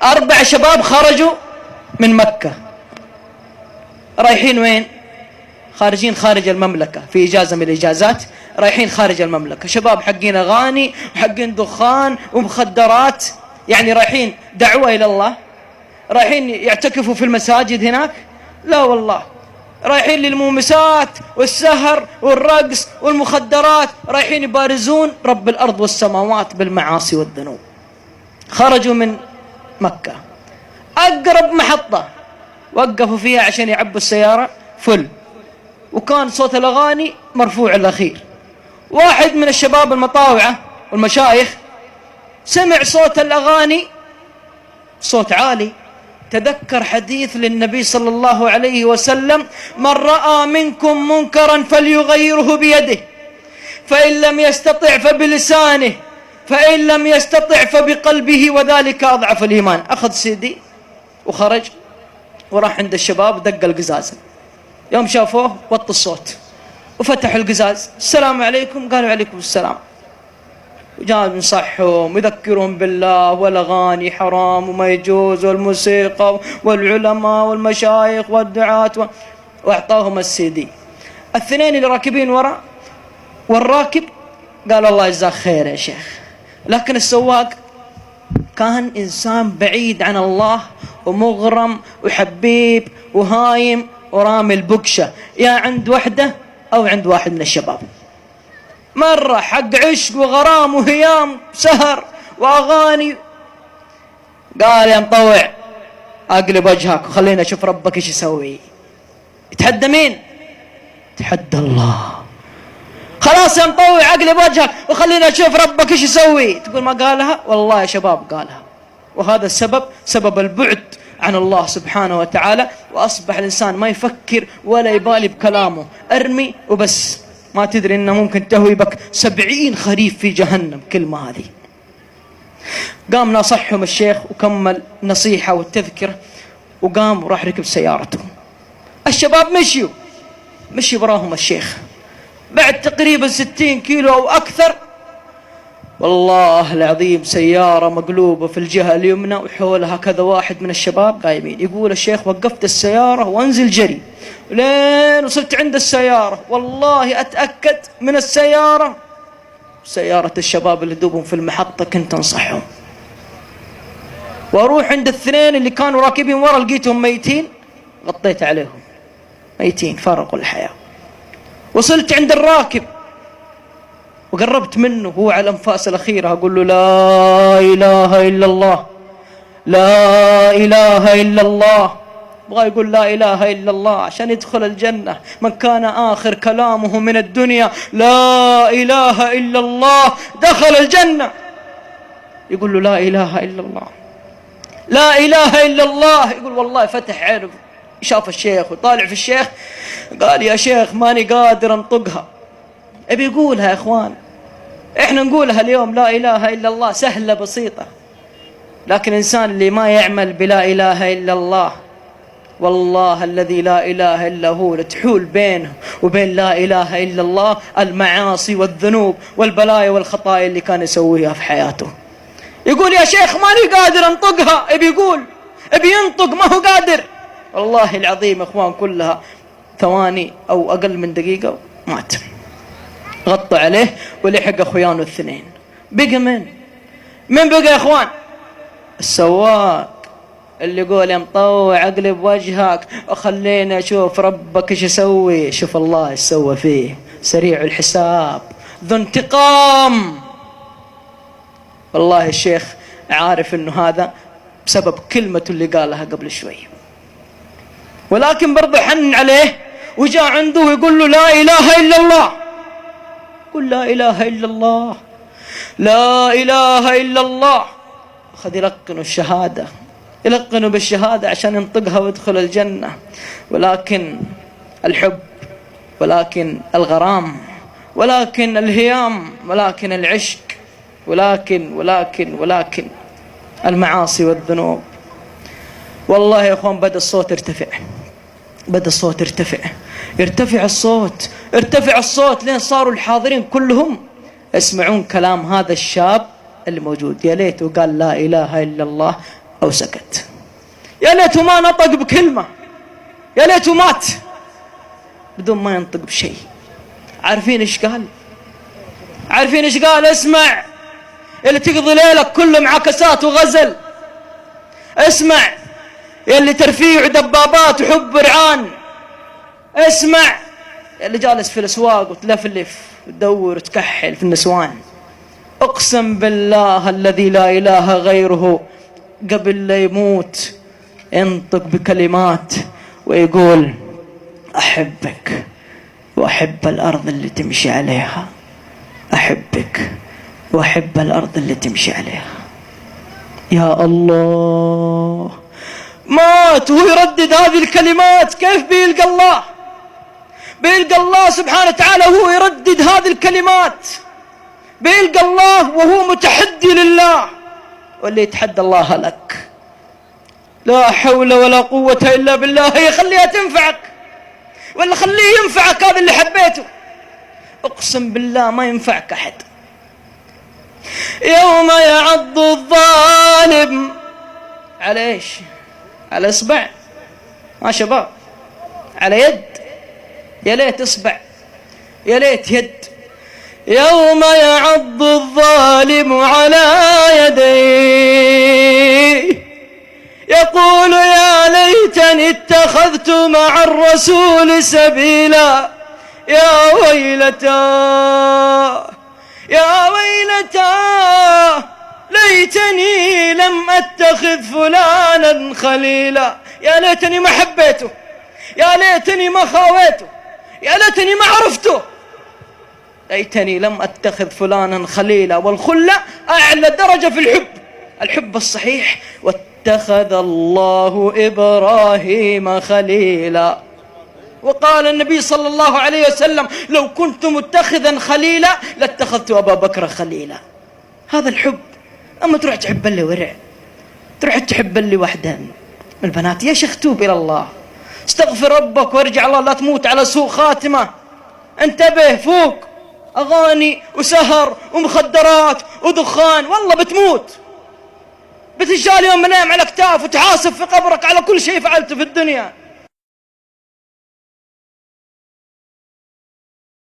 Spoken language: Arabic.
4 شباب خرجوا من مكة، رايحين وين؟ خارجين خارج المملكة في إجازة من الإجازات، رايحين خارج المملكة. شباب حقين أغاني وحقين دخان ومخدرات، يعني رايحين دعوة إلى الله؟ رايحين يعتكفوا في المساجد هناك؟ لا والله، رايحين للمومسات والسهر والرقص والمخدرات، رايحين يبارزون رب الأرض والسماوات بالمعاصي والذنوب. خرجوا من مكة، أقرب محطة وقفوا فيها عشان يعبوا السيارة فل، وكان صوت الأغاني مرفوع الأخير. واحد من الشباب المطاوعة والمشايخ سمع صوت الأغاني صوت عالي، تذكر حديث للنبي صلى الله عليه وسلم: من رأى منكم منكرا فليغيره بيده، فإن لم يستطع فبلسانه، فإن لم يستطع فبقلبه، وذلك أضعف الإيمان. أخذ سيدي وخرج وراح عند الشباب، دق القزاز. يوم شافوه وطوا الصوت وفتحوا القزاز: السلام عليكم. قالوا: عليكم السلام. وجاء ينصحهم ويذكرهم بالله والأغاني حرام وما يجوز، والموسيقى والعلماء والمشايخ والدعاة وأعطاهم السيدي. الاثنين اللي راكبين وراء والراكب قال: الله يجزاك خير يا شيخ. لكن السواق كان إنسان بعيد عن الله ومغرم وحبيب وهايم ورامي البقشة، يا عند وحده أو عند واحد من الشباب. مرة حق عشق وغرام وهيام سهر وأغاني. قال: يا مطوع أقلب وجهك وخلينا أشوف ربك إيش يسوي. يتحدى مين؟ يتحدى الله. خلاص يا مطوع أقلب وجهك وخلينا أشوف ربك إيش يسوي. تقول ما قالها؟ والله يا شباب قالها. وهذا السبب، سبب البعد عن الله سبحانه وتعالى، وأصبح الإنسان ما يفكر ولا يبالي بكلامه، أرمي وبس، ما تدري إنه ممكن تهوي بك 70 خريف في جهنم. كلمة هذه. قام نصحهم الشيخ وكمل نصيحة والتذكرة، وقام وراح ركب سيارته. الشباب مشي وراهم الشيخ. بعد تقريبا 60 كيلو أو أكثر، والله العظيم سيارة مقلوبة في الجهة اليمنى وحولها كذا واحد من الشباب قايمين. يقول الشيخ: وقفت السيارة وانزل جري لين وصلت عند السيارة، والله أتأكد من السيارة، سيارة الشباب اللي دوبهم في المحطة كنت أنصحهم. وأروح عند الاثنين اللي كانوا راكبين ورا، لقيتهم ميتين، غطيت عليهم ميتين، فارقوا الحياة. وصلت عند الراكب وقربت منه وهو على الأنفاس الأخيرة، أقول له: لا إله إلا الله، لا إله إلا الله. بغى يقول لا إله إلا الله عشان يدخل الجنة. من كان آخر كلامه من الدنيا لا إله إلا الله دخل الجنة. يقول له: لا إله إلا الله، لا إله إلا الله. يقول: والله فتح عينه، شاف الشيخ وطالع في الشيخ، قال: يا شيخ ماني قادر أنطقها. أبي يقولها يا إخوان، إحنا نقولها اليوم لا إله إلا الله، سهلة بسيطة، لكن الإنسان اللي ما يعمل بلا إله إلا الله، والله الذي لا إله إلا هو، لتحول بينه وبين لا إله إلا الله المعاصي والذنوب والبلايا والخطايا اللي كان يسويها في حياته. يقول: يا شيخ ماني قادر أنطقها. أبي يقول، أبي ينطق، ما هو قادر. والله العظيم إخوان كلها ثواني أو أقل من دقيقة مات. غطوا عليه ولحق أخوانه الاثنين. بقى من بقى يا إخوان؟ السواق اللي يقول: يا مطوع أقلب وجهك وخلينا أشوف ربك إيش يسوي. شوف الله إيش سوى فيه، سريع الحساب، ذو انتقام. والله الشيخ عارف إنه هذا بسبب كلمته اللي قالها قبل شوي، ولكن برضه حن عليه وجاء عنده ويقول له: لا إله إلا الله. قل: لا إله إلا الله، لا إله إلا الله. أخذ يلقنوا الشهادة، يلقنوا بالشهادة عشان ينطقها ويدخل الجنة. ولكن الحب، ولكن الغرام، ولكن الهيام، ولكن العشق، ولكن المعاصي والذنوب. والله يا أخوان بدأ الصوت يرتفع، بدأ الصوت يرتفع الصوت لين صاروا الحاضرين كلهم يسمعون كلام هذا الشاب اللي موجود. يا ليته قال لا إله إلا الله أو سكت. يا ليته ما نطق بكلمة، يا ليته مات بدون ما ينطق بشيء. عارفين إيش قال؟ عارفين إيش قال؟ اسمع اللي تقضي ليلك كله معاكسات وغزل، اسمع اللي ترفيع دبابات وحب رعان، اسمع اللي جالس في الأسواق وتلفلف وتدور وتكحل في النسوان. أقسم بالله الذي لا إله غيره قبل لا يموت ينطق بكلمات ويقول أحبك وأحب الأرض اللي تمشي عليها، أحبك وأحب الأرض اللي تمشي عليها. يا الله، مات وهو يردد هذه الكلمات. كيف بيلقى الله؟ بيلقى الله سبحانه وتعالى وهو يردد هذه الكلمات، بيلقى الله وهو متحدي لله. واللي يتحدى الله لك، لا حول ولا قوة إلا بالله. هي خليها تنفعك ولا خليه ينفعك، هذا اللي حبيته. أقسم بالله ما ينفعك أحد. يوم يعض الظالم على إيش؟ على إصبع؟ ما شباب، على يد. يا ليت إصبع، يا ليت يد. يوم يعض الظالم على يديه يقول يا ليتني اتخذت مع الرسول سبيلا، يا ويلتى يا ويلتى ليتني لم أتخذ فلانا خليلا. يا ليتني ما حبيته، يا ليتني ما خاويته، يا ليتني ما عرفته. ليتني لم أتخذ فلانا خليلا. والخلة أعلى درجة في الحب، الحب الصحيح. واتخذ الله إبراهيم خليلا. وقال النبي صلى الله عليه وسلم لو كنت متخذا خليلا لاتخذت أبا بكر خليلا. هذا الحب. أما تروح تحب اللي ورع، تروح تحب اللي وحده من البنات. يا شيخ توب إلى الله، استغفر ربك وارجع الله، لا تموت على سوء خاتمة. انتبه، فوق أغاني وسهر ومخدرات ودخان، والله بتموت. بتجال يوم منام على كتاف وتحاسب في قبرك على كل شيء فعلته في الدنيا.